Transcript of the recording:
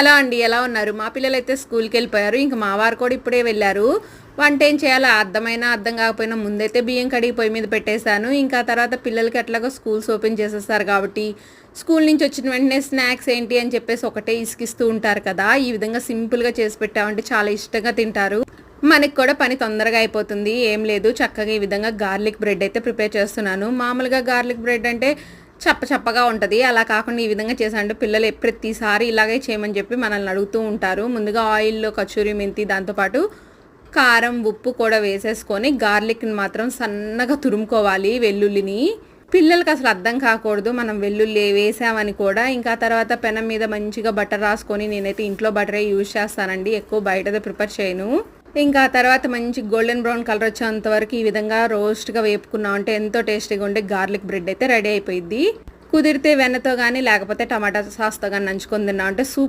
Hello అండి, ఎలా ఉన్నారు? మా పిల్లలైతే స్కూల్కి వెళ్ళిపోయారు. ఇంక మా వారు కూడా ఇప్పుడే వెళ్ళారు. వంట ఏం చేయాలో అర్థం కాకపోయినా ముందైతే బియ్యం కడిగి పొయ్యి మీద పెట్టేశాను. ఇంకా తర్వాత పిల్లలకి ఎట్లాగో స్కూల్స్ ఓపెన్ చేసేస్తారు కాబట్టి స్కూల్ నుంచి వచ్చిన వెంటనే స్నాక్స్ ఏంటి అని చెప్పేసి ఒకటే ఇసుకిస్తూ ఉంటారు కదా. ఈ విధంగా సింపుల్గా చేసి పెట్టామంటే చాలా ఇష్టంగా తింటారు. మనకి కూడా పని తొందరగా అయిపోతుంది. ఏం లేదు, చక్కగా ఈ విధంగా గార్లిక్ బ్రెడ్ అయితే ప్రిపేర్ చేస్తున్నాను. మామూలుగా గార్లిక్ బ్రెడ్ అంటే చప్పగా ఉంటుంది. అలా కాకుండా ఈ విధంగా చేశానంటే పిల్లలు ప్రతిసారి ఇలాగే చేయమని చెప్పి మనల్ని అడుగుతూ ఉంటారు. ముందుగా ఆయిల్లో కచూరి మెంతి, దాంతోపాటు కారం, ఉప్పు కూడా వేసేసుకొని గార్లిక్ని మాత్రం సన్నగా తురుముకోవాలి. వెల్లుల్లిని పిల్లలకి అసలు అర్థం కాకూడదు మనం వెల్లుల్లి వేసామని కూడా. ఇంకా తర్వాత పెనం మీద మంచిగా బటర్ రాసుకొని, నేనైతే ఇంట్లో బటరే యూజ్ చేస్తానండి, ఎక్కువ బయటదే ప్రిపేర్ చేయను. ఇంకా తర్వాత మంచి గోల్డెన్ బ్రౌన్ కలర్ వచ్చేంత వరకు ఈ విధంగా రోస్ట్గా వేపుకున్నాం అంటే ఎంతో టేస్టీగా ఉండే గార్లిక్ బ్రెడ్ అయితే రెడీ అయిపోయింది. కుదిరితే వెన్నతో కానీ లేకపోతే టమాటా సాస్తో కానీ నంచుకొని తిన్నాం అంటే సూపర్